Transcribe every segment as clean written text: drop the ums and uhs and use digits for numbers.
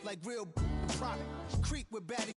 like real product. Creep with baddie.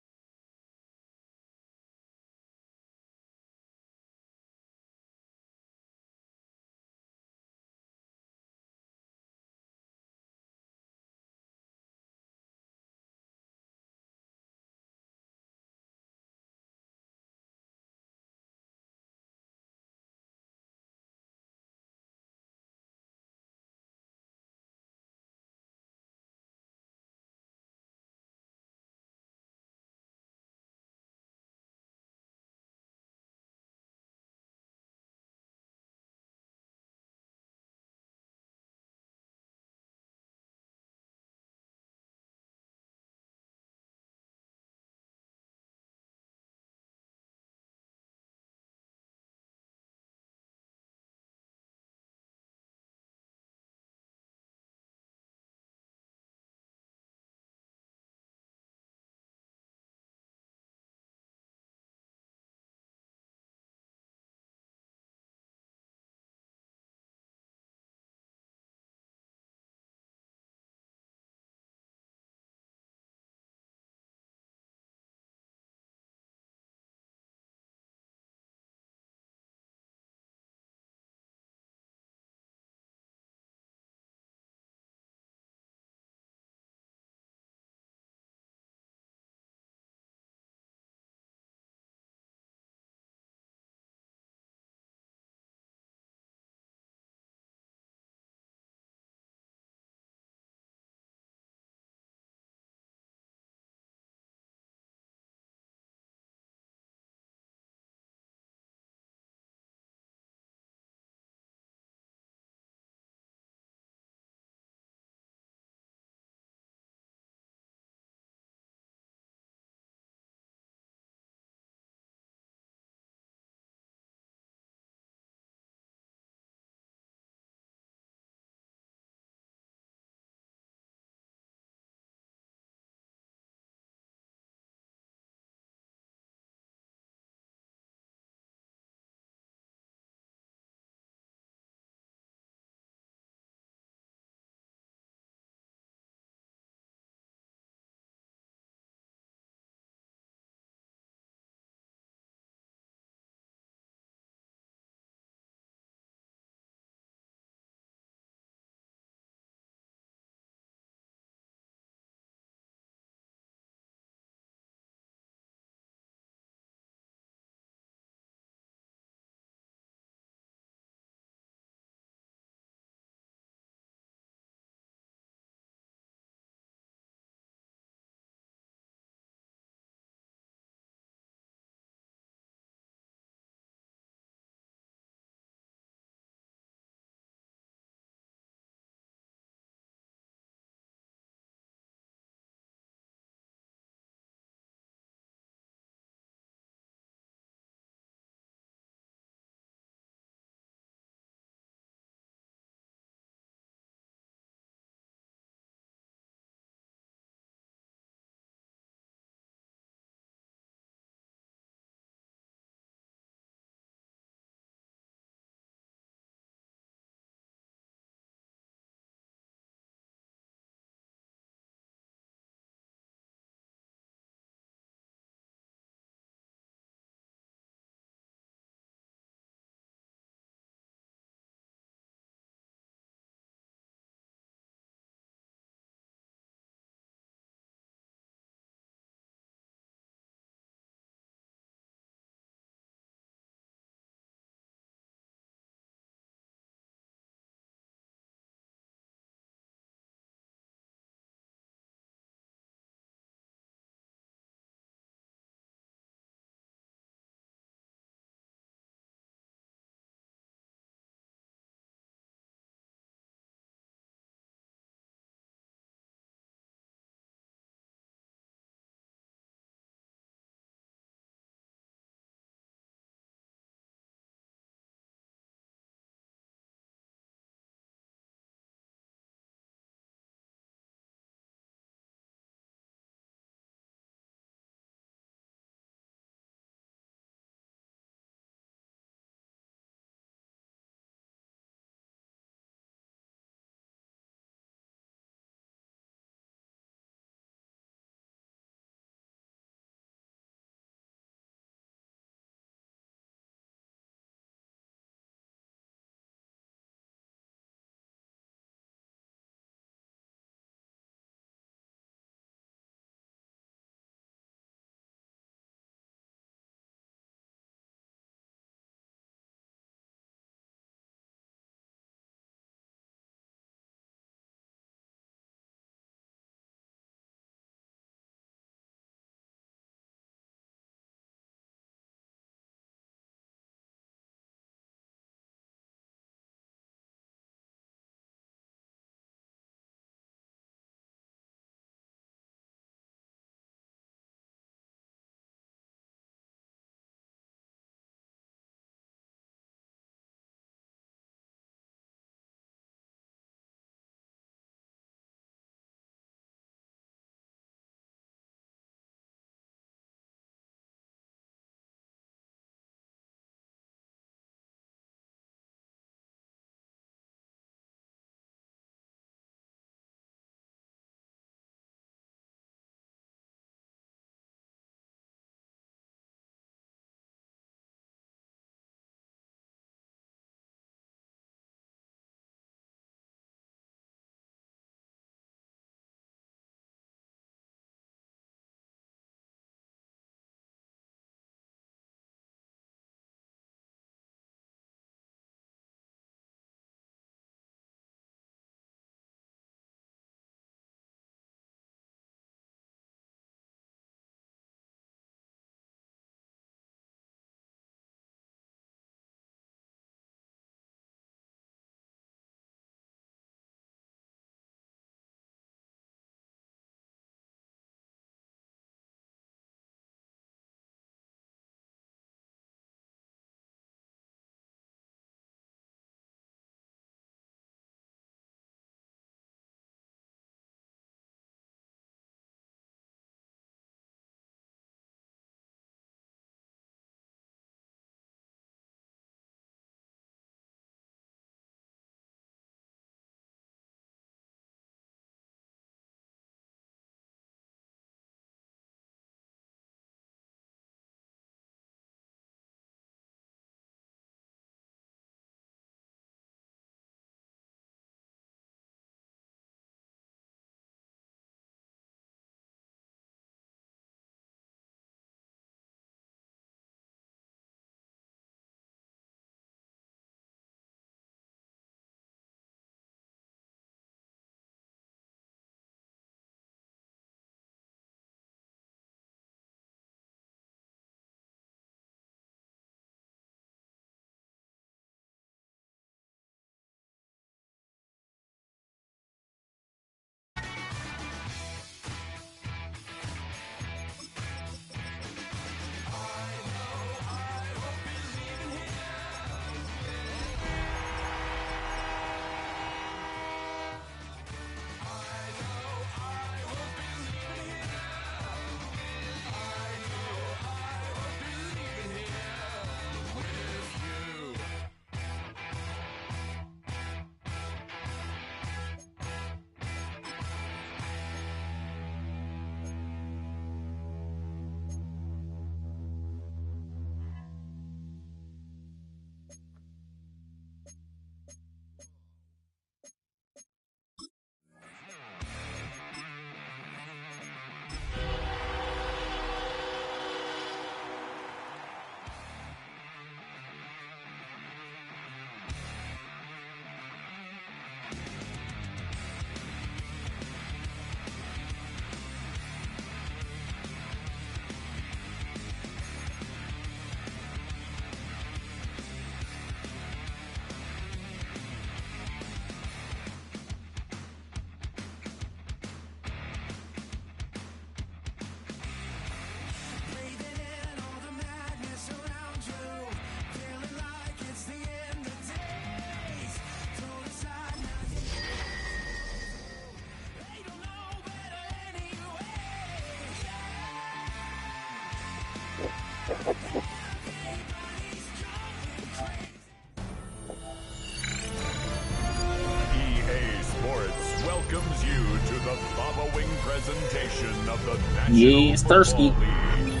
welcomes you to the following presentation of the Yes, National Thursky. Football League.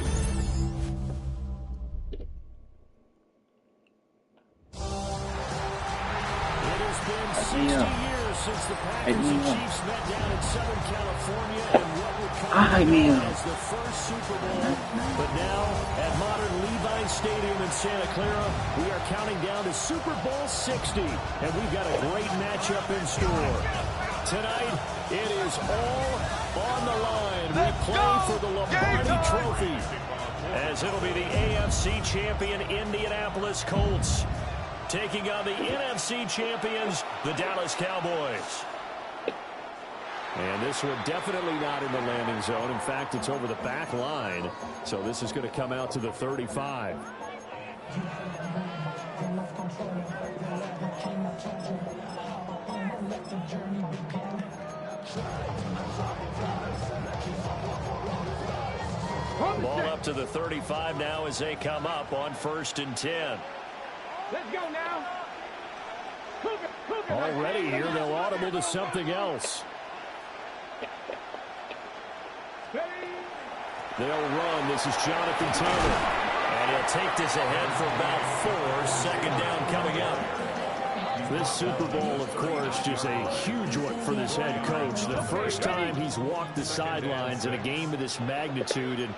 It has been 60 years since the Packers and Chiefs met down in Southern California in what would come known as the first Super Bowl. But now, at modern Levi Stadium in Santa Clara, we are counting down to Super Bowl 60, and we've got a great matchup in store. Tonight, it is all on the line. We play for the Lombardi Trophy, as it'll be the AFC champion Indianapolis Colts taking on the NFC champions, the Dallas Cowboys. And this one definitely not in the landing zone. In fact, it's over the back line. So this is going to come out to the 35. Ball up to the 35 now as they come up on 1st and 10. Let's go now. Already here, they'll audible to something else. They'll run. This is Jonathan Taylor. And he'll take this ahead for about 4. 2nd down coming up. This Super Bowl, of course, just a huge one for this head coach. The first time he's walked the sidelines in a game of this magnitude. And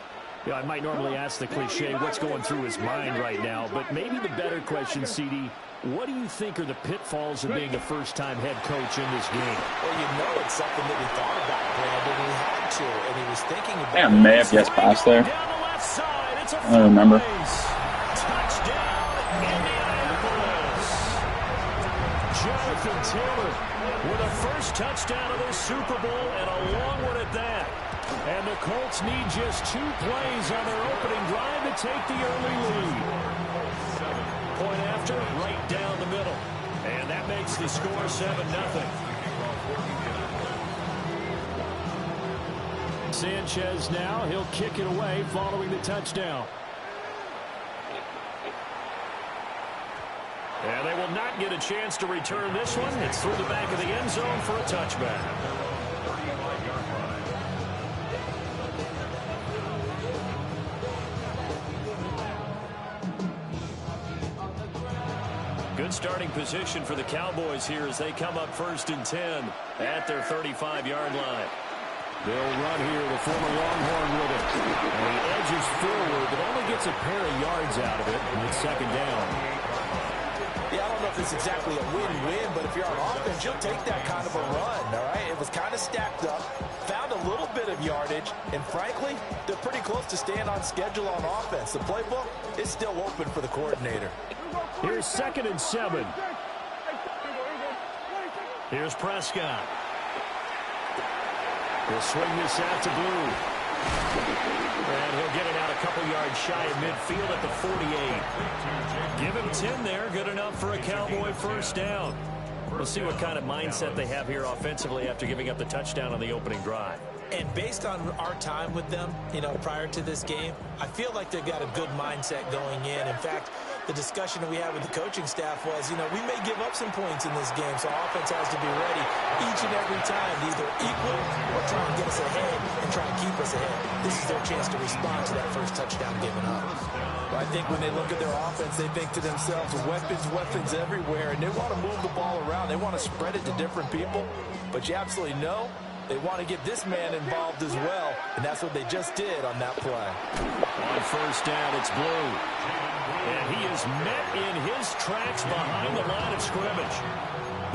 you know, I might normally ask the cliche, what's going through his mind right now? But maybe the better question, CD, what do you think are the pitfalls of being a first-time head coach in this game? Well, you know it's something that he thought about, Brandon. He had to, and he was thinking about I think I may have guessed past there. I don't remember. Touchdown, Indianapolis. Jonathan Taylor with a first touchdown of the Super Bowl, and a long one at that. And the Colts need just 2 plays on their opening drive to take the early lead. Point after, right down the middle. And that makes the score 7-0. Sanchez now, he'll kick it away following the touchdown. And they will not get a chance to return this one. It's through the back of the end zone for a touchback. Good starting position for the Cowboys here as they come up 1st and 10 at their 35-yard line. They'll run here, the former Longhorn with it. And he edges forward, but only gets a pair of yards out of it, and it's 2nd down. Yeah, I don't know if it's exactly a win-win, but if you're on offense, you'll take that kind of a run, all right? It was kind of stacked up, found a little bit of yardage, and frankly, they're pretty close to staying on schedule on offense. The playbook is still open for the coordinator. Here's 2nd and 7. Here's Prescott. He'll swing this out to Blue. And he'll get it out a couple yards shy of midfield at the 48. Give him 10 there. Good enough for a Cowboy first down. We'll see what kind of mindset they have here offensively after giving up the touchdown on the opening drive. And based on our time with them, you know, prior to this game, I feel like they've got a good mindset going in. In fact, the discussion that we had with the coaching staff was, you know, we may give up some points in this game, so offense has to be ready each and every time to either equal or try and get us ahead and try and keep us ahead. This is their chance to respond to that first touchdown given up. I think when they look at their offense, they think to themselves, weapons everywhere, and they want to move the ball around. They want to spread it to different people, but you absolutely know they want to get this man involved as well, and that's what they just did on that play. On first down, it's Blue. And he is met in his tracks behind the line of scrimmage.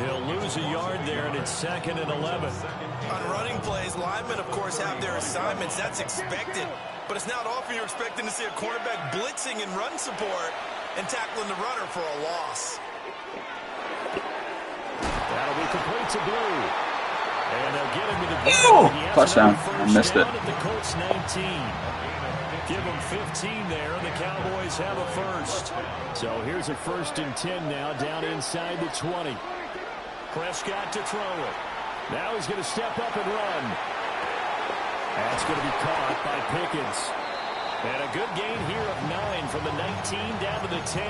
He'll lose a yard there, and it's 2nd and 11. On running plays, linemen, of course, have their assignments. That's expected. But it's not often you're expecting to see a cornerback blitzing and run support and tackling the runner for a loss. That'll be complete to Blue. And they'll get him to the ground. Touchdown. I missed it. At the Colts 19. Give them 15 there, and the Cowboys have a first. So here's a 1st and 10 now, down inside the 20. Prescott to throw it. Now he's going to step up and run. That's going to be caught by Pickens. And a good gain here of 9 from the 19 down to the 10.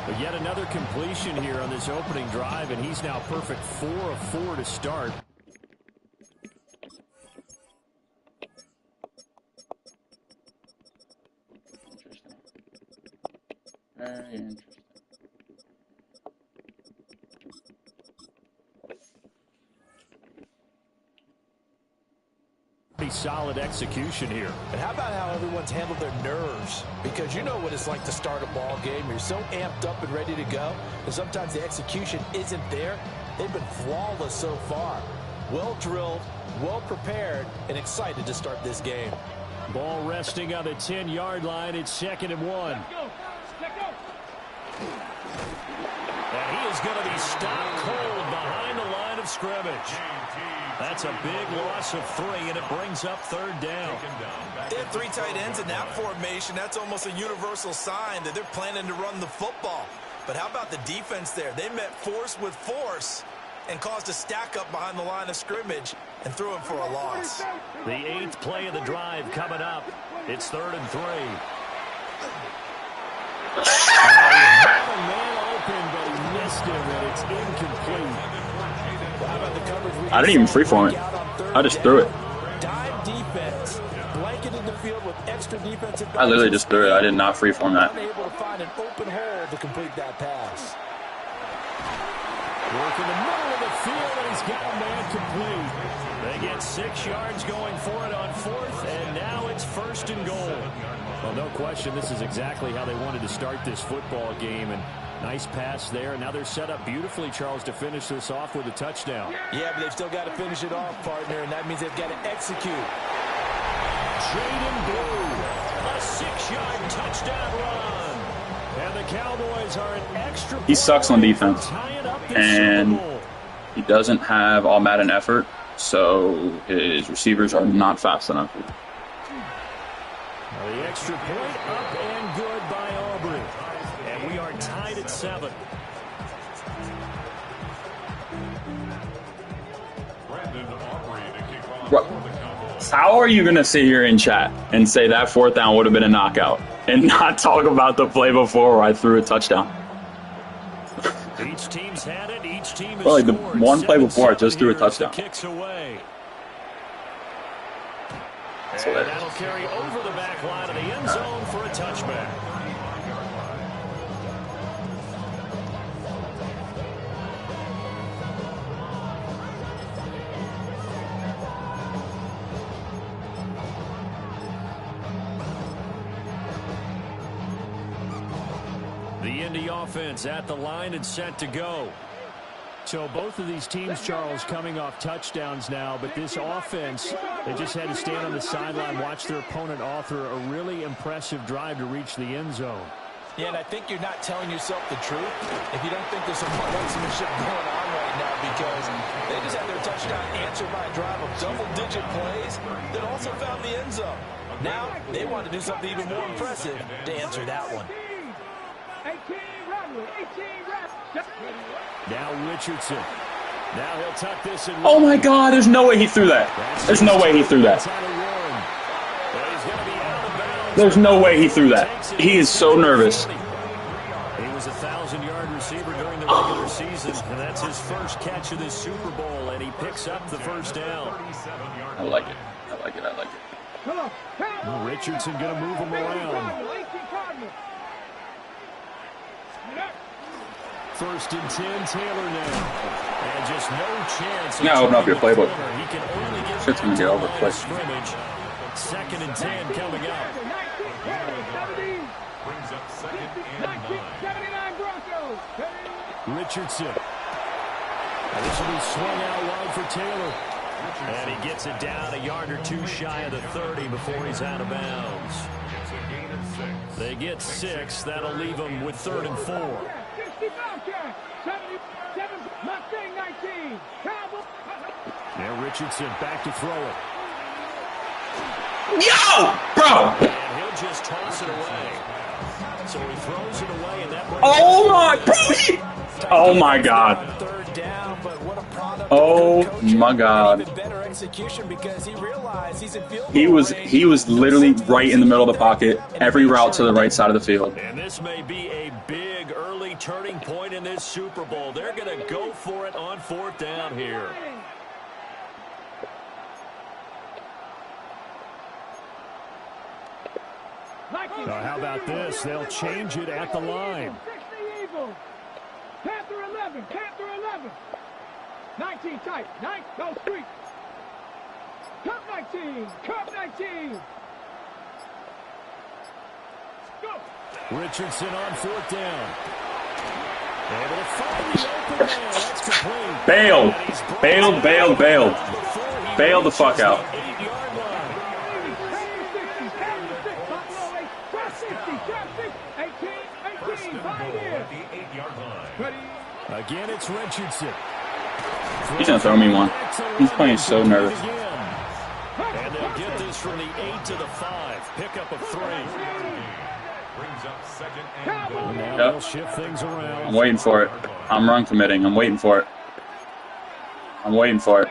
But yet another completion here on this opening drive, and he's now perfect 4 of 4 to start. Very interesting. Pretty solid execution here. And how about how everyone's handled their nerves? Because you know what it's like to start a ball game. You're so amped up and ready to go, and sometimes the execution isn't there. They've been flawless so far. Well drilled, well prepared, and excited to start this game. Ball resting on the 10-yard line. It's 2nd and 1. And he is going to be stopped cold behind the line of scrimmage. That's a big loss of 3, and it brings up 3rd down. They have 3 tight ends in that formation. That's almost a universal sign that they're planning to run the football. But how about the defense there? They met force with force and caused a stack up behind the line of scrimmage and threw him for a loss. The 8th play of the drive coming up. It's 3rd and 3. Had a man open, but he missed him, and it's incomplete. I didn't even freeform it. I just threw it. Dive defense, blanketed the field with extra defensive. I literally just threw it. I did not freeform that. Unable to find an open hole to complete that pass. Work in the middle of the field, and he's got a man complete. They get 6 yards going for it on 4th, and now it's 1st and goal. Well, no question, this is exactly how they wanted to start this football game, and nice pass there. Now they're set up beautifully, Charles, to finish this off with a touchdown. Yeah, but they've still got to finish it off, partner, and that means they've got to execute. Jaden Blue, a 6-yard touchdown run. And the Cowboys are an extra. He sucks on defense, and he doesn't have all Madden effort, so his receivers are not fast enough. The extra point up and good by Aubrey. And we are tied at 7. How are you going to sit here in chat and say that 4th down would have been a knockout and not talk about the play before where I threw a touchdown? Each team's had it. Each team has Well, the scored. one play before I just threw a touchdown. Kicks away. That's And hilarious. that'll carry over the back line of the end zone for a touchback. The Indy offense at the line and set to go. So both of these teams, Charles, coming off touchdowns now, but this offense, they just had to stand on the sideline, watch their opponent author a really impressive drive to reach the end zone. Yeah, and I think you're not telling yourself the truth if you don't think there's some marksmanship going on right now, because they just had their touchdown answered by a drive of double-digit plays that also found the end zone. Now they want to do something even more impressive to answer that one. Now Richardson. Now he'll tuck this in. Oh my God, there's no way he threw that. There's no way he threw that. There's no way he threw that. He is so nervous. He was a 1,000-yard receiver during the regular season, and that's his first catch of this Super Bowl, and he picks up the 1st down. I like it. I like it. I like it. Well, Richardson going to move him around. 1st and 10, Taylor now. And just no chance. You gotta open up your playbook. He can only get Shit's gonna get over quick. 2nd and 10 coming up. Richardson. And this will be swung out wide for Taylor. And he gets it down a yard or 2 shy of the 30 before he's out of bounds. They get 6. That'll leave them with 3rd and 4. Now Richardson back to throw it. Yo, bro! And he'll just toss it away. So he throws it away, and that brings Oh my, bro! Oh my God! Oh my God! He was literally right in the middle of the pocket, every route to the right side of the field. And this may be a big big early turning point in this Super Bowl. They're going to go for it on 4th down here. Now, how about this? They'll change it at the line. Panther 11, Panther 11. 19 tight, 9, go street. Cup 19, Cup 19. Go. Richardson on 4th down. Able to find the open man. That's complete. Bailed. Bailed, bailed, bailed. Bailed the fuck out. Again, it's Richardson. He's gonna throw me one. He's playing so nervous. And they'll get this from the 8 to the 5. Pickup of 3. Brings up 2nd and goal. Now Yep. they'll shift things around. I'm waiting for it. I'm run committing. I'm waiting for it. I'm waiting for it.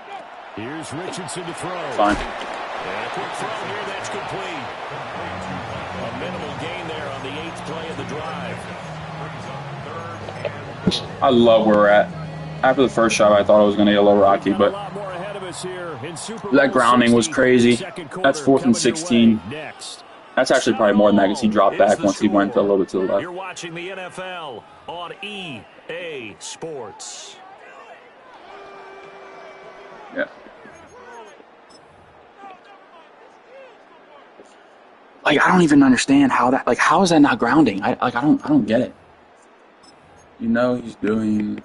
Here's Richardson to throw. Fine. And a quick throw here, that's complete. A minimal gain there on the 8th play of the drive. I love where we're at. After the first shot, I thought it was going to get a little rocky, but that grounding was crazy. That's 4th and 16. That's actually probably more than that because he dropped back once he went a little bit to the left. You're watching the NFL on EA Sports. Yeah. Like, I don't even understand how that. Like, how is that not grounding? I don't get it. You know he's doing.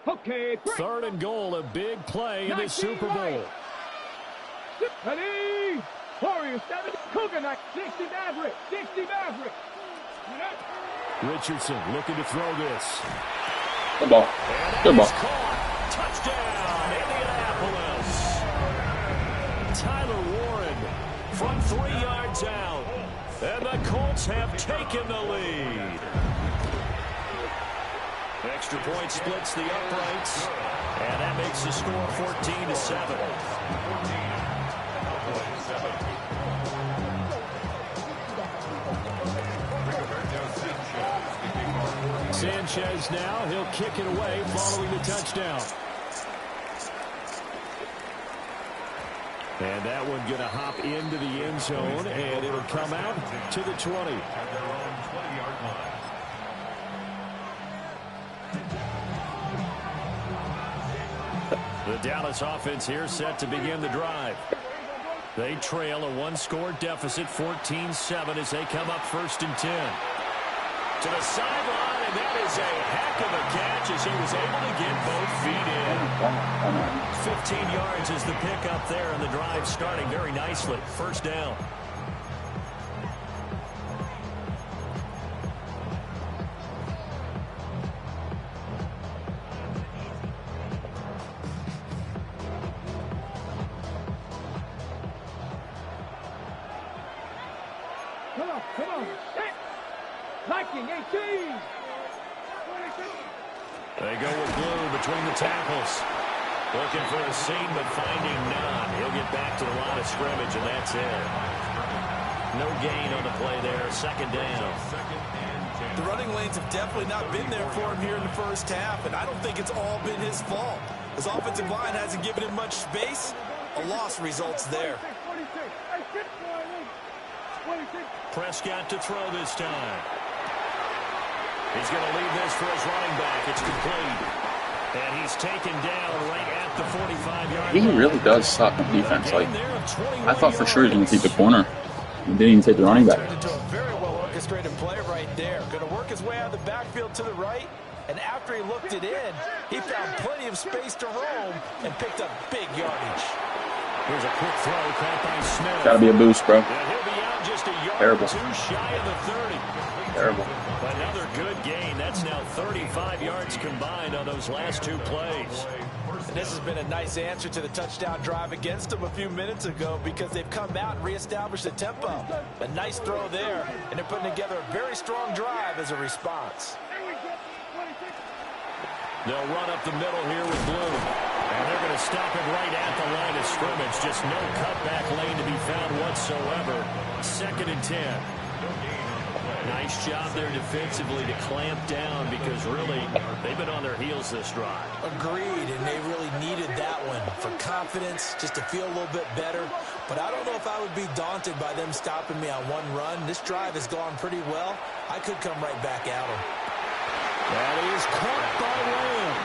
Okay, 3rd and goal, a big play in the Super Bowl. Ready? Warriors 7, Cougar 60 Maverick, 60 Maverick. Richardson looking to throw this. Good ball. Good ball. Touchdown, Indianapolis. Tyler Warren from 3 yards out. And the Colts have taken the lead. Extra point splits the uprights. And that makes the score 14-7. Sanchez now, he'll kick it away following the touchdown. And that one going to hop into the end zone, and it'll come out to the 20. The Dallas offense here set to begin the drive. They trail a 1-score deficit, 14-7, as they come up 1st and 10. To the sideline, and that is a heck of a catch as he was able to get both feet in. 15 yards is the pickup there, and the drive starting very nicely. 1st down. Come on. Liking 18. They go with Blue between the tackles. Looking for a seam, but finding none. He'll get back to the line of scrimmage, and that's it. No gain on the play there. 2nd down. The running lanes have definitely not been there for him here in the first half, and I don't think it's all been his fault. His offensive line hasn't given him much space. A loss results there. Prescott to throw this time. He's going to leave this for his running back. It's complete. And he's taken down right at the 45-yard line. He really does suck on defense. Like, I thought for sure he was going to take the corner. He didn't even take the running back. Turned into a very well-orchestrated play right there. Going to work his way out of the backfield to the right. And after he looked it in, he found plenty of space to roam and picked up big yardage. Here's a quick throw caught by Smith. Gotta be a boost, bro. And he'll be out just a yard Terrible. or 2 shy of the 30. Terrible. Another good gain. That's now 35 yards combined on those last 2 plays. And this has been a nice answer to the touchdown drive against them a few minutes ago because they've come out and reestablished the tempo. A nice throw there, and they're putting together a very strong drive as a response. They'll run up the middle here with Blue. And they're going to stop it right at the line of scrimmage. Just no cutback lane to be found whatsoever. 2nd and 10. Nice job there defensively to clamp down because really they've been on their heels this drive. Agreed, and they really needed that one for confidence, just to feel a little bit better. But I don't know if I would be daunted by them stopping me on one run. This drive has gone pretty well. I could come right back at them. That is caught by Lamb.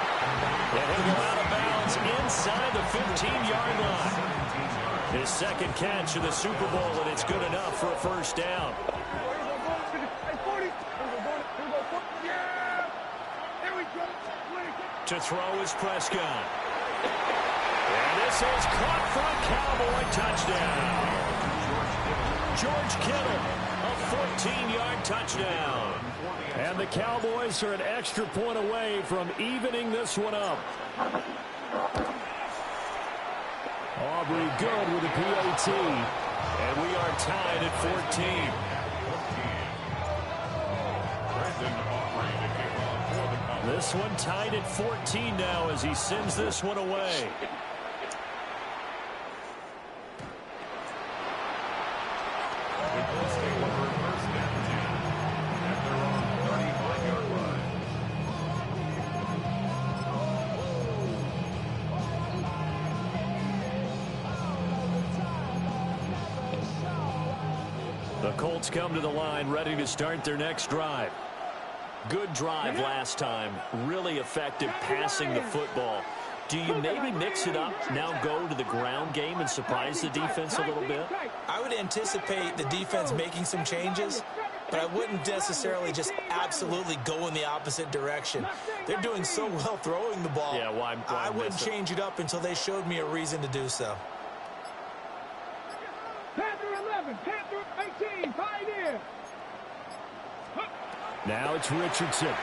And he'll go out of bounds inside the 15-yard line. His 2nd catch of the Super Bowl, and it's good enough for a 1st down. To throw is Prescott. And this is caught for a Cowboy touchdown. George Kittle, a 14-yard touchdown. And the Cowboys are an extra point away from evening this one up. Aubrey good with a PAT. And we are tied at 14. This one tied at 14 now as he sends this one away. The Colts come to the line ready to start their next drive. Good drive last time. Really effective passing the football. Do you maybe mix it up, now go to the ground game and surprise the defense a little bit? I would anticipate the defense making some changes, but I wouldn't necessarily just absolutely go in the opposite direction. They're doing so well throwing the ball. Yeah, why I wouldn't change it up until they showed me a reason to do so. Panther 11, Panther 18, pioneer. Now it's Richardson.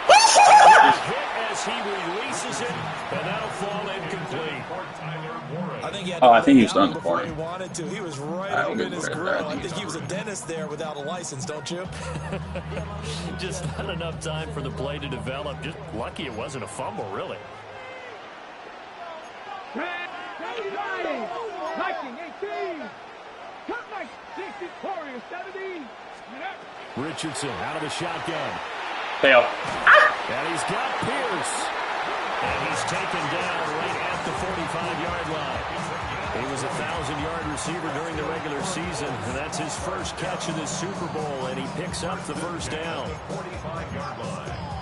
Hit as he releases it, and that'll fall incomplete. I think he was done before he wanted to. He was right up in his grill. I think he was a dentist there without a license, don't you? Just not enough time for the play to develop. Just lucky it wasn't a fumble, really. Viking 18. Cut like 60, Warriors 17. Richardson out of the shotgun. Fail. And he's got Pierce. And he's taken down right at the 45-yard line. He was a 1,000-yard receiver during the regular season, and that's his first catch of this Super Bowl, and he picks up the 1st down. 45-yard line.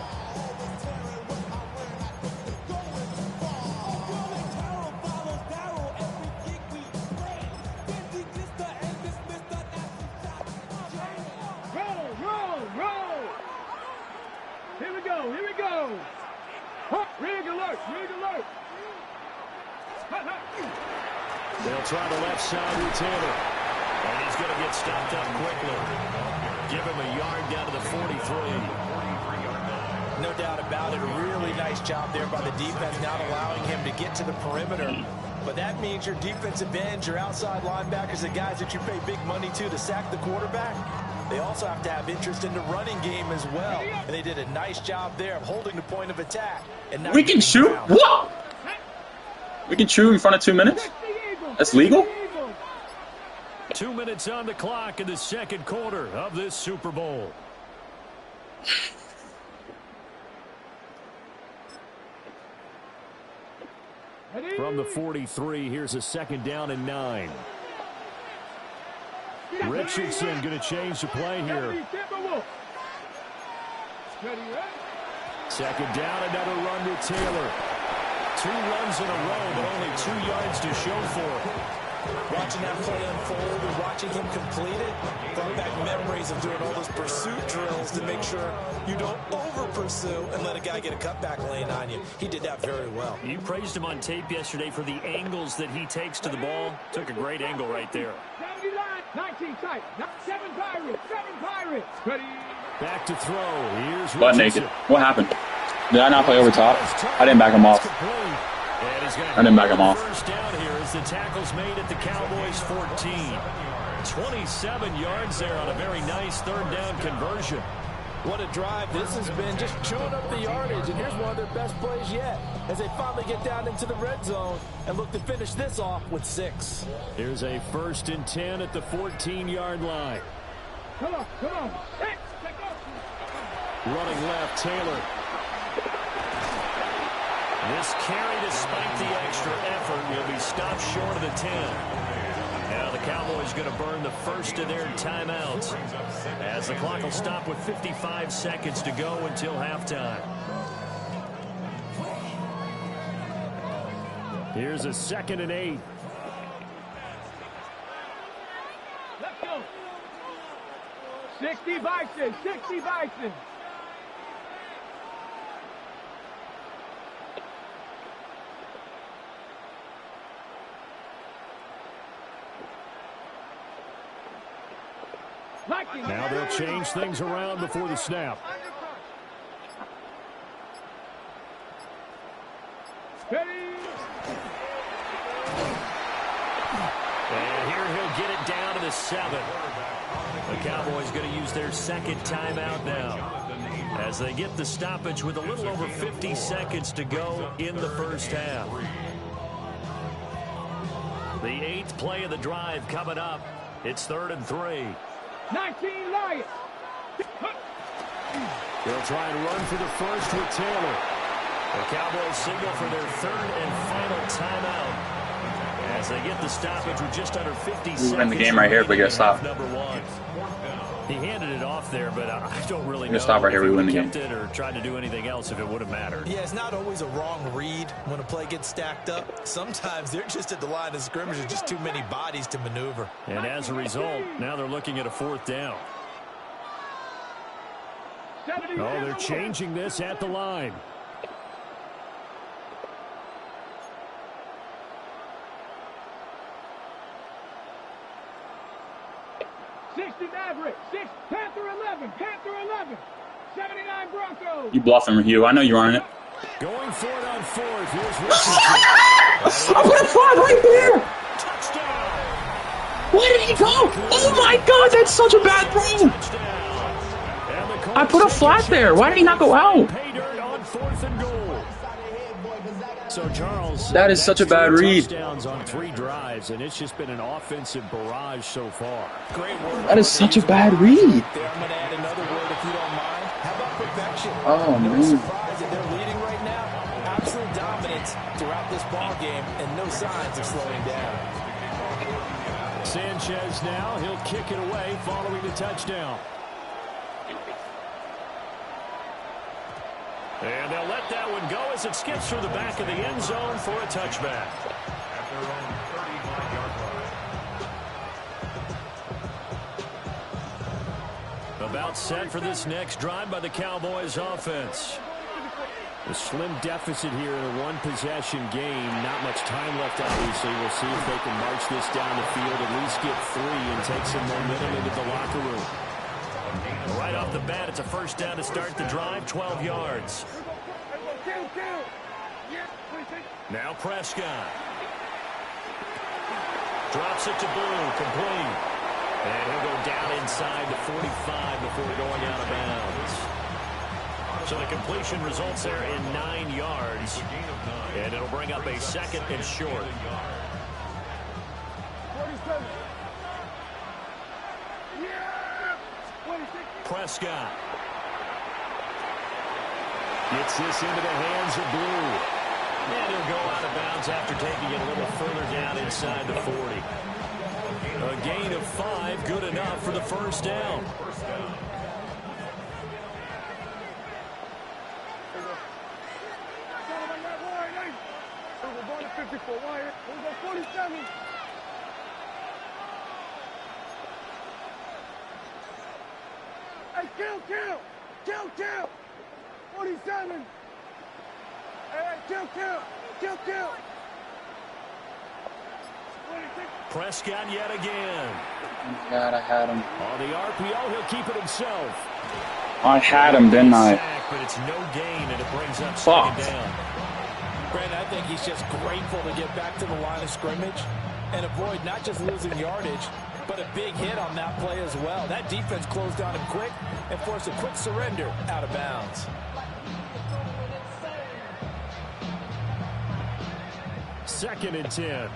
Here we go. Rig alert, rig alert. They'll try the left side with Taylor. And he's going to get stopped up quickly. Give him a yard down to the 43. No doubt about it. A really nice job there by the defense, not allowing him to get to the perimeter. But that means your defensive ends, your outside linebackers, the guys that you pay big money to sack the quarterback, they also have to have interest in the running game as well. And they did a nice job there of holding the point of attack. And we can shoot? What? We can shoot in front of 2 minutes? That's legal? 2 minutes on the clock in the 2nd quarter of this Super Bowl. From the 43, here's a 2nd down and 9. Richardson going to change the play here. 2nd down, another run with Taylor. 2 runs in a row, but only 2 yards to show for it. Watching that play unfold and watching him complete it brought back memories of doing all those pursuit drills to make sure you don't over-pursue and let a guy get a cutback lane on you. He did that very well. You praised him on tape yesterday for the angles that he takes to the ball. Took a great angle right there. 19 tight. 7 Pirates. 7 Pirates. Ready. Back to throw. Here's Butt naked. What happened? Did I not play over top? I didn't back him off. I didn't back him off. First down here as the tackle's made at the Cowboys 14. 27 yards there on a very nice 3rd down conversion. What a drive this has been, just chewing up the yardage, and here's one of their best plays yet as they finally get down into the red zone and look to finish this off with 6. Here's a 1st and 10 at the 14-yard line. Come on. Running left, Taylor. This carry, despite the extra effort, will be stopped short of the 10. Now the Cowboys going to burn the first of their timeouts as the clock will stop with 55 seconds to go until halftime. Here's a 2nd and 8. Let's go. 60 Bison. Now they'll change things around before the snap. And here he'll get it down to the 7. The Cowboys going to use their 2nd timeout now as they get the stoppage with a little over 50 seconds to go in the first half. The 8th play of the drive coming up. It's 3rd and 3. 19 Lions. They'll try and run for the first with Taylor. The Cowboys signal for their 3rd and final timeout as they get the stoppage with just under 50 seconds. We're in the game right here if we get a stop. Number 1. He handed it off there, but I don't really know stop right here, if we he win the kept game. it or tried to do anything else if it would have mattered. Yeah, it's not always a wrong read when a play gets stacked up. Sometimes they're just at the line of scrimmage with just too many bodies to maneuver. And as a result, now they're looking at a 4th down. Oh, they're changing this at the line. Maverick, 6, Panther 11, 79 Broncos. You bluffing, Hugh. I know you aren't it. Going for it on 4th. Here's Richardson. I put a flag right there. Touchdown. Where did he go? Oh my God, that's such a bad throw. I put a flag there. Why did he not go out? Pay dirt on 4th and goal. So Charles, That is such a bad read. Touchdowns on 3 drives, and it's just been an offensive barrage so far. Great work. That is such a bad read. There, I'm going to add another word if you don't mind. How about perfection? Oh, no man. surprise that they're leading right now. Absolute dominance throughout this ball game, and no signs of slowing down. Sanchez now, he'll kick it away following the touchdown. And they'll let that one go as it skips through the back of the end zone for a touchback. At their own 39-yard line. About set for this next drive by the Cowboys offense. A slim deficit here in a one-possession game. Not much time left, obviously. We'll see if they can march this down the field, at least get 3 and take some momentum into the locker room. Right off the bat, it's a 1st down to start the drive, 12 yards. Now Prescott. Drops it to Blue, complete. And he'll go down inside the 45 before going out of bounds. So the completion results there in 9 yards. And it'll bring up a 2nd and short. Prescott gets this into the hands of Blue. And he'll go out of bounds after taking it a little further down inside the 40. A gain of 5, good enough for the 1st down. Hey, kill! 47! Hey, kill! 26. Prescott yet again. God, I had him. On the RPO, he'll keep it himself. I had him, didn't I? But it's no gain, and it brings up Fuck. 2nd down. Brandon, I think he's just grateful to get back to the line of scrimmage and avoid not just losing yardage, but a big hit on that play as well. That defense closed on him quick, and force a quick surrender out of bounds. Second and 10. Here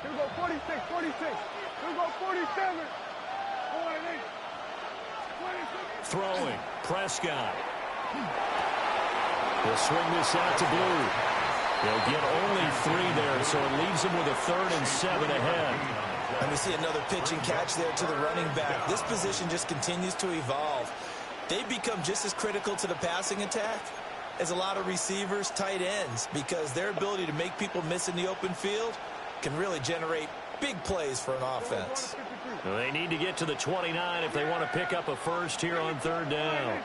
we go 46, 46. Here we go 47. 48. 26. Throwing. Prescott. He'll swing this out to Blue. He'll get only 3 there, so it leaves him with a 3rd and 7 ahead. And we see another pitch and catch there to the running back. This position just continues to evolve. They've become just as critical to the passing attack as a lot of receivers, tight ends, because their ability to make people miss in the open field can really generate big plays for an offense. They need to get to the 29 if they want to pick up a first here on 3rd down.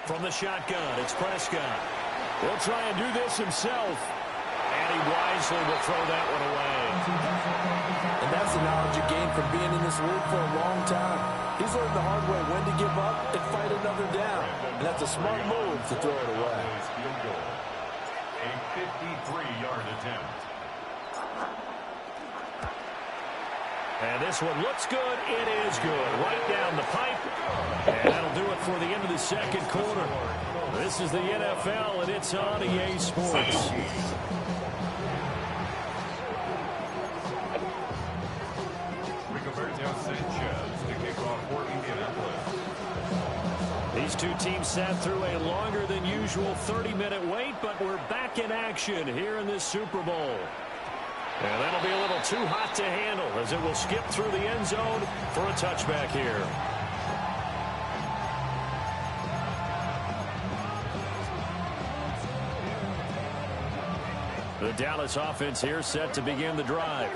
From the shotgun, it's Prescott. He'll try and do this himself. And he wisely will throw that one away. And that's the knowledge you gain from being in this league for a long time. He's learned the hard way when to give up and fight another down. And that's a smart move to throw it away. A 53-yard attempt. And this one looks good. It is good. Right down the pipe. And that'll do it for the end of the second quarter. This is the NFL, and it's on EA Sports. These two teams sat through a longer than usual 30-minute wait, but we're back in action here in this Super Bowl. And that'll be a little too hot to handle as it will skip through the end zone for a touchback here. The Dallas offense here set to begin the drive.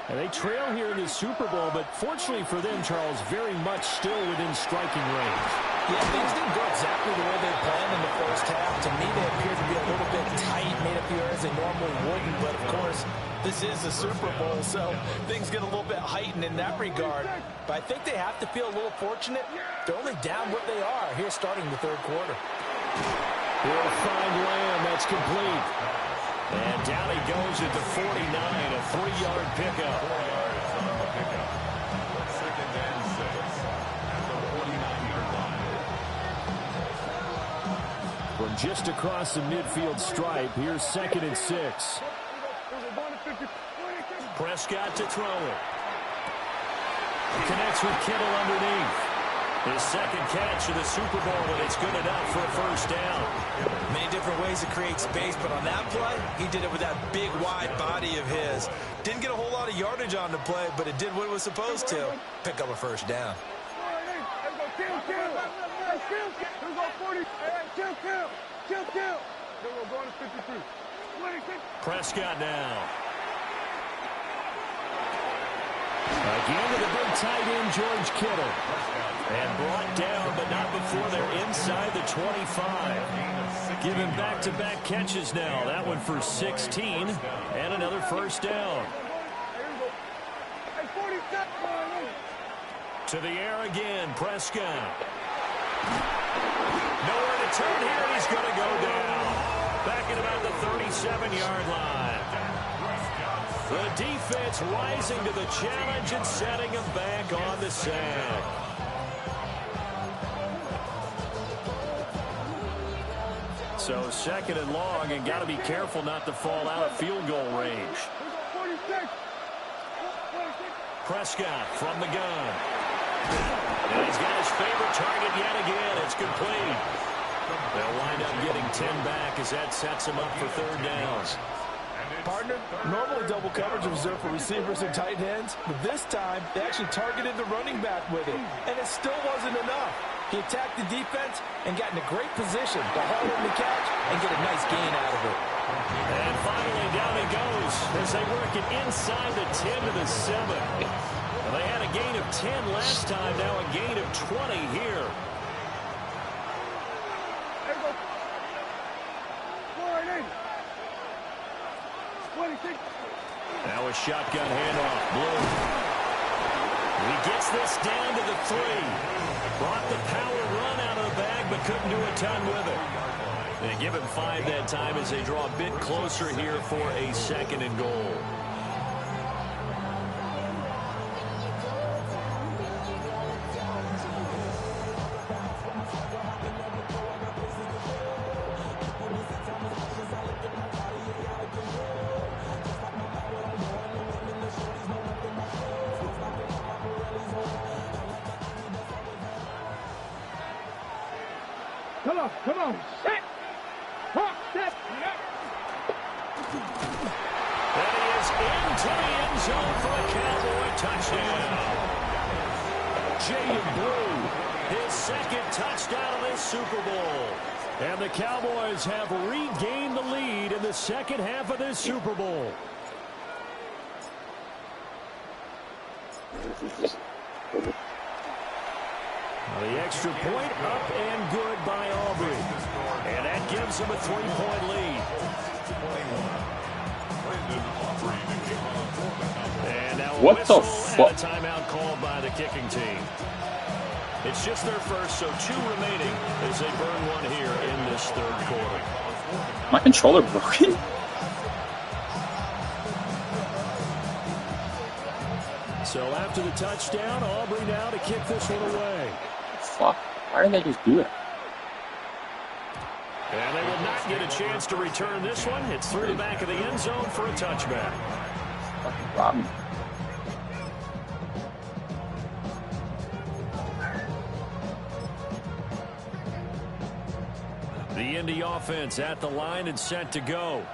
And they trail here in the Super Bowl, but fortunately for them, Charles, very much still within striking range. Yeah, things didn't go exactly the way they planned in the first half. To me, they appear to be a little bit tight, made a few errors they normally wouldn't. But, of course, this is the Super Bowl, so things get a little bit heightened in that regard. But I think they have to feel a little fortunate. They're only down what they are here starting the 3rd quarter. He'll find Lamb. That's complete. And down he goes at the 49, a 3-yard pickup. Second and 6 at the 49-yard line. From just across the midfield stripe, here's 2nd and 6. Prescott to throw it. Connects with Kittle underneath. His 2nd catch of the Super Bowl, and it's good enough for a first down. Many different ways to create space, but on that play, he did it with that big, wide body of his. Didn't get a whole lot of yardage on the play, but it did what it was supposed to. Pick up a first down. Prescott now. Again with a big tight end, George Kittle. And brought down, but not before they're inside the 25. Giving back-to-back catches now. That one for 16, and another first down. To the air again, Prescott. Nowhere to turn here, and he's going to go down. Back at about the 37-yard line. The defense rising to the challenge and setting him back on the sack. So 2nd and long, and got to be careful not to fall out of field goal range. Prescott from the gun. And he's got his favorite target yet again. It's complete. They'll wind up getting 10 back as that sets him up for 3rd downs. Partner, normally double coverage is reserved for receivers and tight ends, but this time they actually targeted the running back with it, and it still wasn't enough. He attacked the defense and got in a great position to haul in the catch and get a nice gain out of it. And finally down he goes as they work it inside the 10 to the 7. Well, they had a gain of 10 last time, now a gain of 20 here. Now a shotgun handoff. Blue. He gets this down to the 3. Brought the power run out of the bag, but couldn't do a ton with it. They give him 5 that time as they draw a bit closer here for a 2nd and goal. Come on, set. Hawk, set. And he is into the end zone for a Cowboy touchdown. Jay Blue, his second touchdown of this Super Bowl. And the Cowboys have regained the lead in the second half of this Super Bowl. The extra point up and good by Aubrey. And that gives them a 3-point lead. And now a whistle and a timeout called by the kicking team. It's just their first, so 2 remaining as they burn one here in this third quarter. My controller broken? So after the touchdown, Aubrey now to kick this one away. Fuck. Why did they just do it? And they will not get a chance to return this one. It's through the back of the end zone for a touchback. Fucking robbed me. The Indy offense at the line and set to go.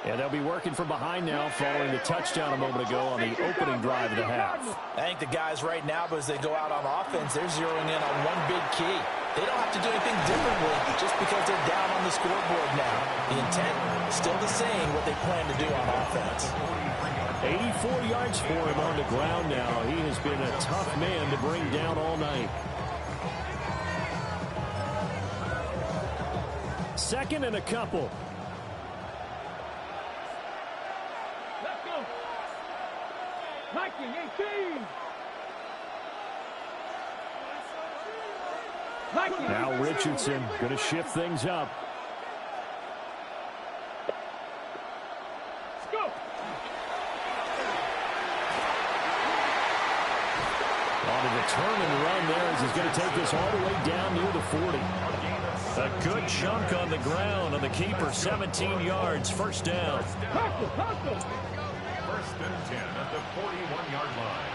And they'll be working from behind now following the touchdown a moment ago on the opening drive of the half. I think the guys right now, as they go out on offense, they're zeroing in on one big key. They don't have to do anything differently just because they're down on the scoreboard now. The intent is still the same, what they plan to do on offense. 84 yards for him on the ground now. He has been a tough man to bring down all night. Second and a couple. Let's go. 19-18. Now Richardson going to shift things up. Let's go. On a return and run there as he's going to take this all the way down near the 40. A good chunk on the ground on the keeper, 17 yards, first down. Hustle. First and 10 at the 41-yard line.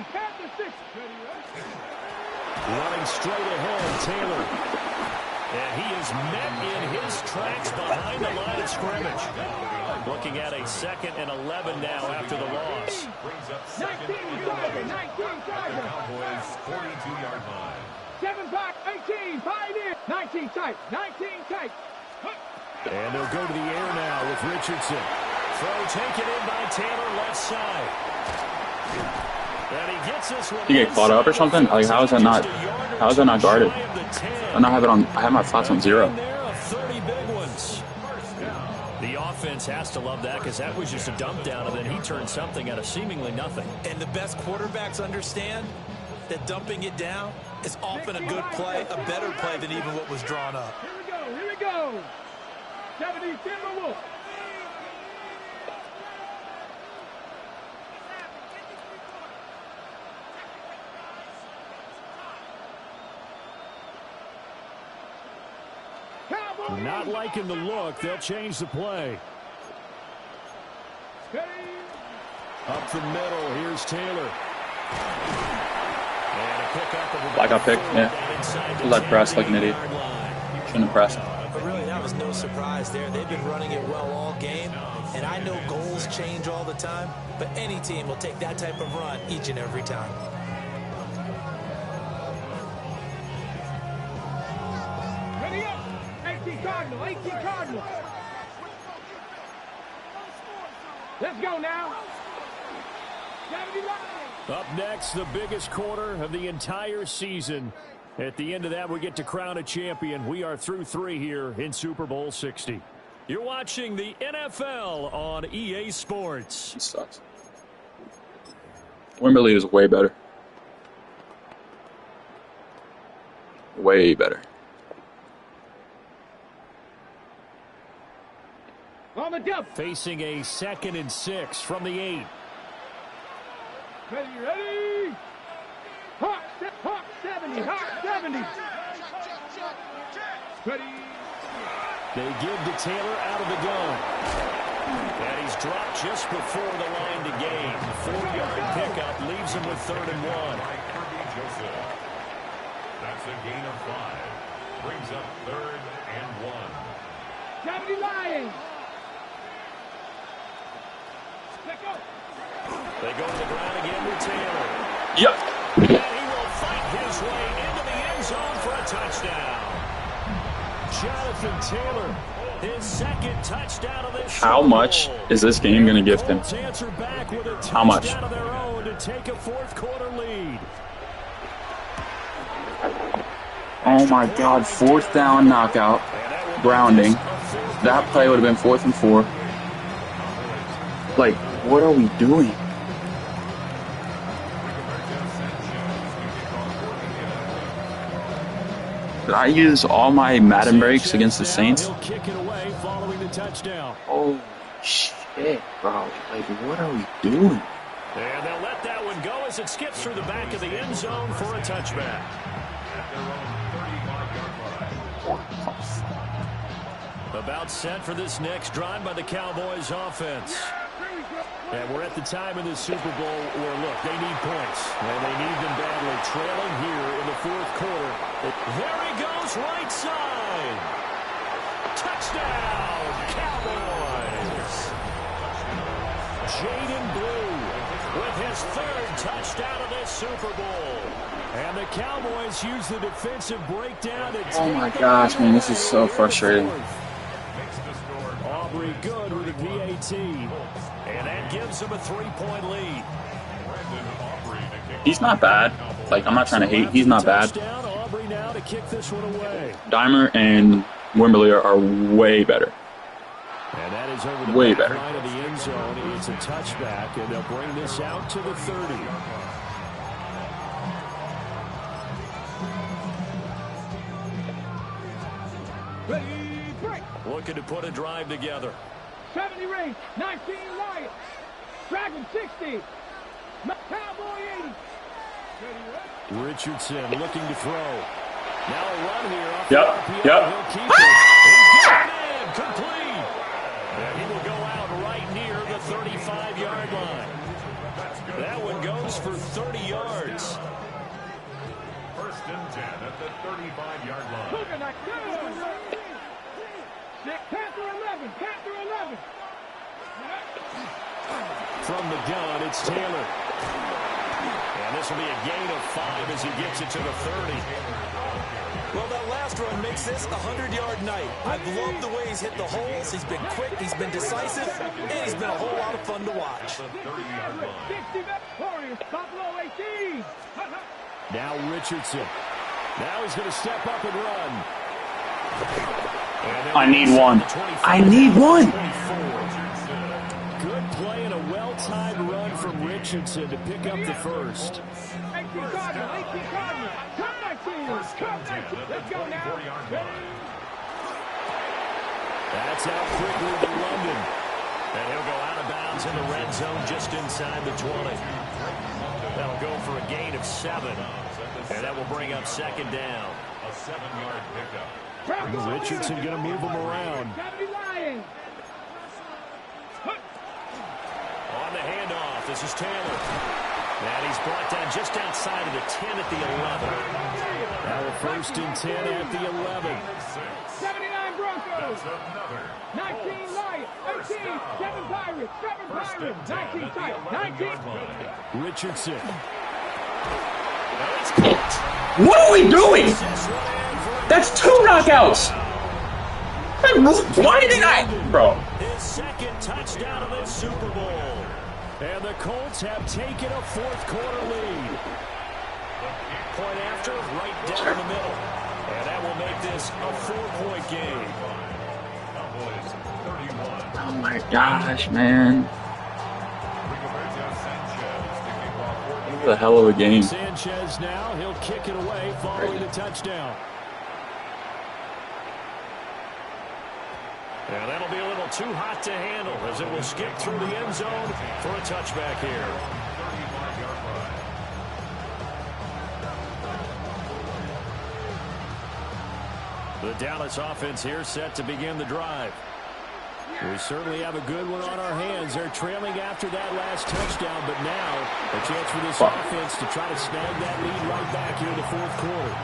Panther 60. Running straight ahead, Taylor. And he is met in his tracks behind the line of scrimmage. Looking at a 2nd and 11 now after the loss. 19 Tiger. Cowboys 42-yard line. 7 back, 18, Pioneer. 19 tight. And they'll go to the air now with Richardson. Throw taken in by Taylor, left side. And he gets this one. Did you get caught up or something? Like, how is that not guarded? I don't have it on. I have my flats on 0. 30 big ones. The offense has to love that because that was just a dump down, and then he turned something out of seemingly nothing. And the best quarterbacks understand that dumping it down is often a good play, a better play than even what was drawn up. Here we go. 70 Timberwolves. Not liking the look. They'll change the play. Up the middle. Here's Taylor. And a pick up of a Blackout pick, yeah. Let press like an idiot. Shouldn't have pressed. But really, that was no surprise there. They've been running it well all game. And I know goals change all the time, but any team will take that type of run each and every time. Ready up. 18 Cardinal. Let's go now. 79. Up next, the biggest quarter of the entire season. At the end of that, we get to crown a champion. We are through 3 here in Super Bowl 60. You're watching the NFL on EA Sports. He sucks. Wimberley is way better. Way better. On the double. Facing a 2nd and 6 from the 8. Ready? Hawk 70, Hawk 70. Ready? They give to Taylor out of the gun. And he's dropped just before the line to gain. 4-yard pickup leaves him with 3rd and 1. That's a gain of 5. Brings up 3rd and 1. 70 Lions. Let go. They go to the ground again with Taylor. Yep. And he will fight his way into the end zone for a touchdown. Jonathan Taylor, his 2nd touchdown of this How much is this game going to gift him? How much? Of their own to take a 4th quarter lead. Oh my God, 4th down knockout. Grounding. That play would have been 4th and 4. Like, what are we doing? Did I use all my Madden breaks against the Saints? Oh shit, bro. Like, what are we doing? And they'll let that one go as it skips through the back of the end zone for a touchback. About set for this next drive by the Cowboys offense. And we're at the time in the Super Bowl where, look, they need points. And they need them badly, trailing here in the 4th quarter. There he goes, right side. Touchdown, Cowboys. Jaden Blue with his 3rd touchdown of this Super Bowl. And the Cowboys use the defensive breakdown to Oh my gosh, man, this is so frustrating. Aubrey good with a PAT. And that gives him a 3-point lead. He's not bad. Like, I'm not trying to hate. He's not bad. Aubrey now to kick this one away. Dimer and Wimberly are way better. And that is over the way back better. line of the end zone. It's a touchback, and they'll bring this out to the 30. Ready, break. Looking to put a drive together. 70 range, 19 Lions. Dragon 60. Cowboy 80. Richardson looking to throw. Now a run here off Yep, the RPO. yep. He'll keep it. He's got it in. Complete. And he will go out right near the 35-yard line. That one goes for 30 yards. 1st and 10 at the 35-yard line. Panther 11. Panther 11. From the gun, it's Taylor. And this will be a gain of 5 as he gets it to the 30. Well, that last run makes this a 100-yard night. I've loved the way he's hit the holes. He's been quick, he's been decisive, and he's been a whole lot of fun to watch. Now Richardson. Now he's going to step up and run. I need one. I need one. Good play and a well-timed run from Richardson to pick up the 1st. 18 Cardinal. Come 19. Let's go now. That's out quickly to London. And he'll go out of bounds in the red zone just inside the 20. That'll go for a gain of 7. And that will bring up 2nd down. A 7-yard pickup. Richardson going to move him around. On the handoff, this is Taylor. And he's brought down just outside of the 10 at the 11. Now a 1st and 10 at the 11. 79 Broncos. 19 Lions. 18. 7 Pirates. 19 Titans. 19. Richardson. What are we doing? That's 2 knockouts. Why did I, bro? His 2nd touchdown of this Super Bowl. And the Colts have taken a 4th quarter lead. Point after, right down the middle. And that will make this a 4-point game. Oh my gosh, man. What the hell of a game. Sanchez now, he'll kick it away following the touchdown. And that'll be a little too hot to handle as it will skip through the end zone for a touchback here. The Dallas offense here set to begin the drive. We certainly have a good one on our hands. They're trailing after that last touchdown, but now a chance for this offense to try to snag that lead right back here in the fourth quarter.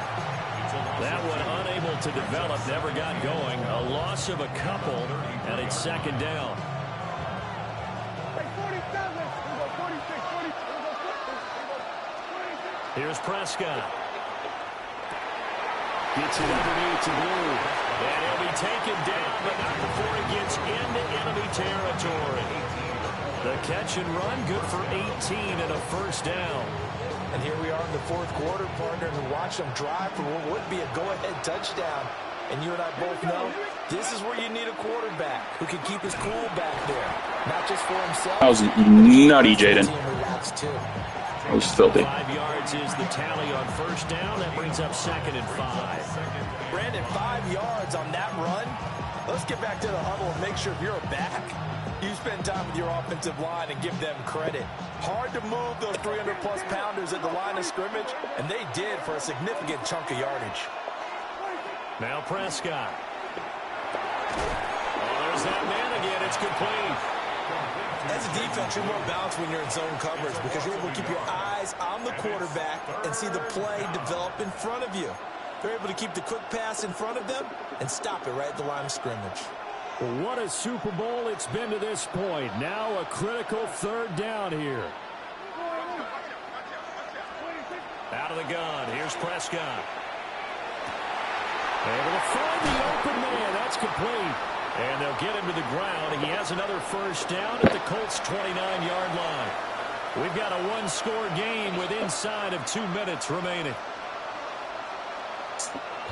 That one unable to develop, never got going. A loss of a couple, and it's second down. Here's Prescott. Gets it underneath to Blue. And he'll be taken down, but not before he gets into enemy territory. The catch and run, good for 18 and a first down. And here we are in the fourth quarter, partner, and watch them drive for what would be a go-ahead touchdown. And you and I both know this is where you need a quarterback who can keep his cool back there. Not just for himself. That was nutty, Jaden. That was filthy. 5 yards is the tally on first down. That brings up 2nd and 5. Brandon, 5 yards on that run. Let's get back to the huddle and make sure you're back. You spend time with your offensive line and give them credit. Hard to move those 300-plus pounders at the line of scrimmage, and they did for a significant chunk of yardage. Now Prescott. Oh, there's that man again. It's complete. As a defense, you're more balanced when you're in zone coverage because you're able to keep your eyes on the quarterback and see the play develop in front of you. They're able to keep the quick pass in front of them and stop it right at the line of scrimmage. What a Super Bowl it's been to this point. Now a critical third down here. Out of the gun. Here's Prescott. Able to find the open man. That's complete. And they'll get him to the ground. He has another first down at the Colts' 29-yard line. We've got a one-score game with inside of 2 minutes remaining.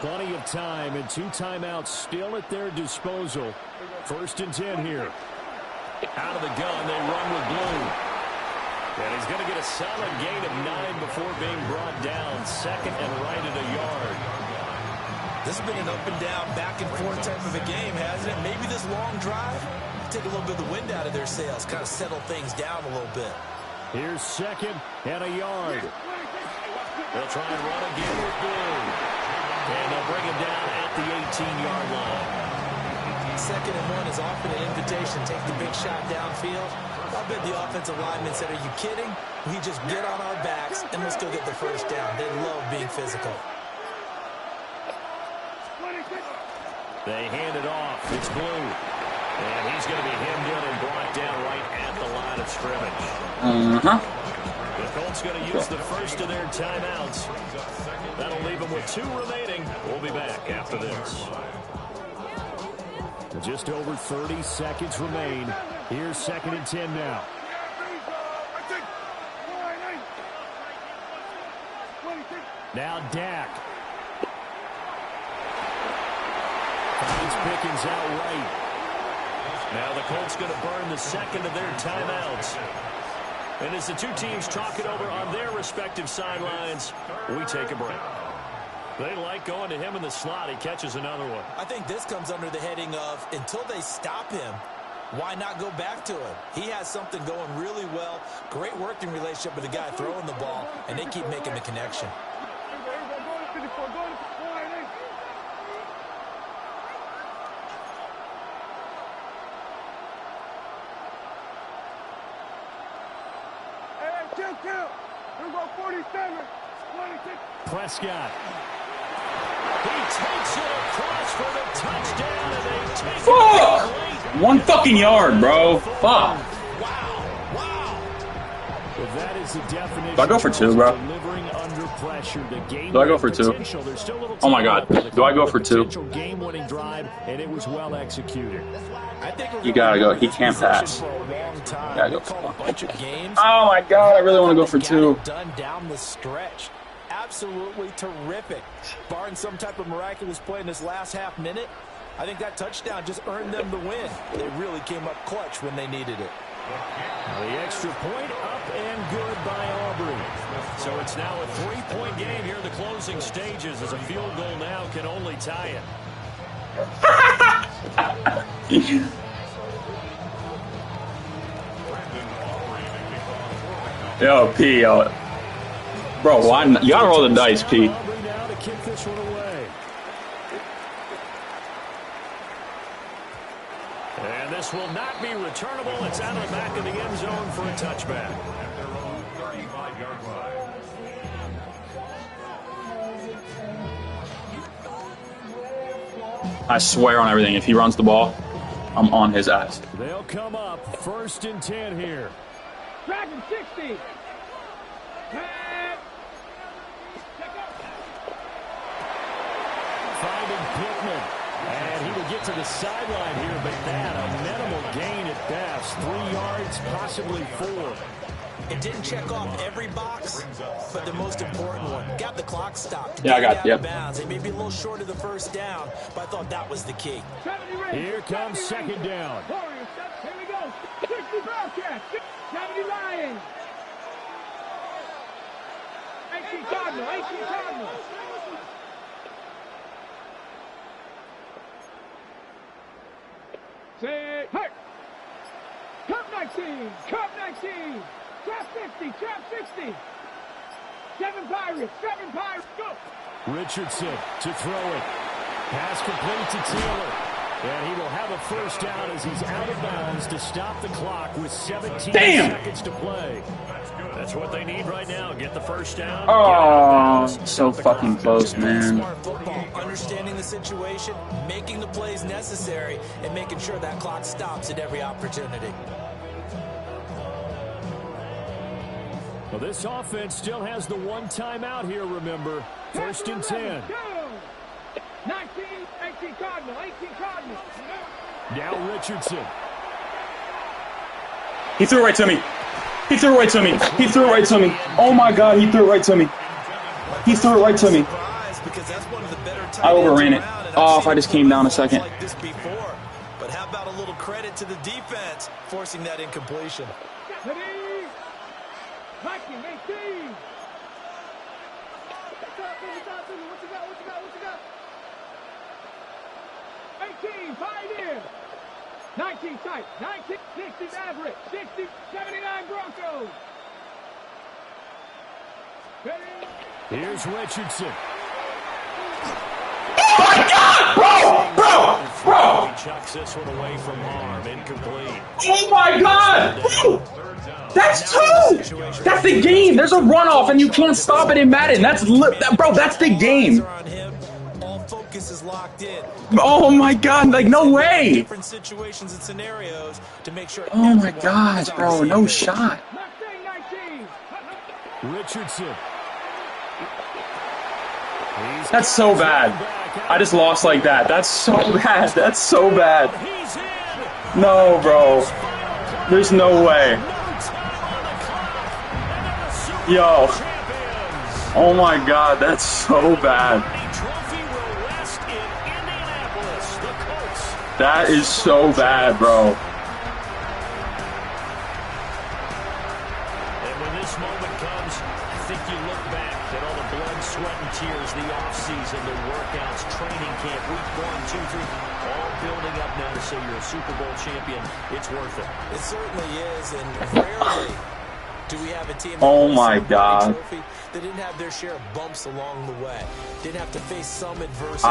Plenty of time and 2 timeouts still at their disposal. 1st and 10 here. Out of the gun, they run with Blue. And he's going to get a solid gain of 9 before being brought down. 2nd and right at a yard. This has been an up-and-down, back-and-forth type of a game, hasn't it? Maybe this long drive, take a little bit of the wind out of their sails, kind of settle things down a little bit. Here's 2nd and a yard. They'll try and run again with Blue. And they'll bring him down at the 18-yard line. 2nd and 1 is often an invitation. Take the big shot downfield. I bet the offensive lineman said, are you kidding? We just get on our backs and let's go get the first down. They love being physical. They hand it off. It's Blue. And he's going to be hemmed in and brought down right at the line of scrimmage. The Colts going to use the first of their timeouts. That'll leave them with 2 remaining. We'll be back after this. Just over 30 seconds remain. Here's 2nd and 10 now. Now Dak. Finds Pickens out right. Now the Colts going to burn the 2nd of their timeouts. And as the 2 teams talk it over on their respective sidelines, we take a break. They like going to him in the slot. He catches another one. I think this comes under the heading of until they stop him, why not go back to him? He has something going really well. Great working relationship with the guy throwing the ball, and they keep making the connection. Prescott. He takes it across for the touchdown, and they take it. 1 fucking yard, bro. Fuck. Wow. Well, that is the definition. Do I go for 2, bro? Delivering under pressure. The game Do I go for 2? Oh my God. Do I go for 2? Game-winning drive, and it was well executed. I think You gotta go. He can't pass. Gotta go. Oh my God. I really want to go for 2. Done down the stretch. Absolutely terrific. Barring some type of miraculous play in this last half minute, I think that touchdown just earned them the win. They really came up clutch when they needed it. The extra point up and good by Aubrey. So it's now a 3-point game here in the closing stages as a field goal now can only tie it. Yo, P, yo. Bro, why not? You gotta roll the dice, P. This will not be returnable. It's out of the back of the end zone for a touchback. At their own 35-yard line. I swear on everything, if he runs the ball, I'm on his ass. They'll come up 1st and 10 here. Dragon 60. Finding Pittman. And he will get to the sideline here, but that a minimal gain at best. 3 yards, possibly 4. It didn't check off every box, but the most important one. Got the clock stopped. Yeah, I got it. Yep. Bounds. It may be a little short of the first down, but I thought that was the key. Here comes 2nd down. Warriors, here we go. 60 Bearcats. 70 Lions. 18 Cardinals. 18 Cardinals. Say, hey! Cup 19! Cup 19! Trap 50! Trap 60! 7 Pirates! 7 Pirates! Go! Richardson to throw it. Pass complete to Taylor. And he will have a first down as he's out of bounds to stop the clock with 17 seconds to play. That's what they need right now. Get the first down. Oh, so fucking close, man. Smart football, understanding the situation, making the plays necessary, and making sure that clock stops at every opportunity. Well, this offense still has the one timeout here, remember. 1st and 10. 19, 18 Cardinals, 18 Cardinals. Now Richardson. He threw it right to me. He threw it right to me. He threw it right to me. Oh my God, he threw it right to me. He threw it right to me. I overran it. Oh, if I just came down a second. But how about a little credit to the defense forcing that incompletion? Viking, 18. What you got? 18, Pioneer. 19 tight. 19, 60 Maverick. 60, 79 Broncos. Here's Richardson. Oh my God! Bro! He chucks this one away from harm. Incomplete. Oh my God! Bro! That's 2! That's the game! There's a runoff and you can't stop it in Madden. That's bro, that's the game. Is locked in. Oh my God, like no way. Different situations and scenarios to make sure. Oh my gosh, bro, no shot. Richardson. That's so bad. I just lost like that. That's so bad. That's so bad. No, bro. There's no way. Yo. Oh my God, that's so bad. That is so bad, bro. And when this moment comes, I think you look back at all the blood, sweat, and tears, the offseason, the workouts, training camp, week 1, 2, 3, all building up now to say you're a Super Bowl champion. It's worth it. It certainly is, and rarely do we have a team Oh my God. They didn't have their share of bumps along the way. Didn't have to face some adversity.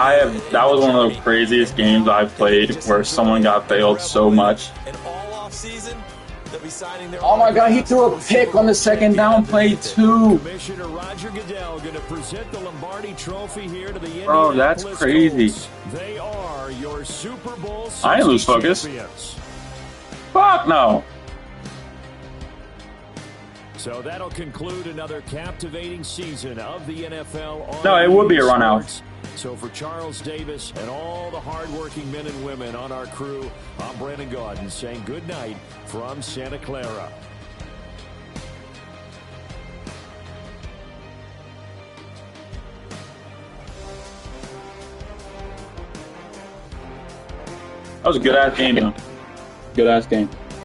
That was one of the craziest games I've played where someone got failed so much. And all off season, they'll be signing their. Oh my God, he threw a pick on the 2nd down play too. Commissioner Roger Goodell going to present the Lombardi Trophy here to the Bro, that's crazy. Colts. They are your Super Bowl I didn't lose focus. champions. Fuck no. So that'll conclude another captivating season of the NFL. No, it would be a run out. So for Charles Davis and all the hardworking men and women on our crew, I'm Brandon Gaudin saying good night from Santa Clara. That was a good-ass game, though. Good-ass game.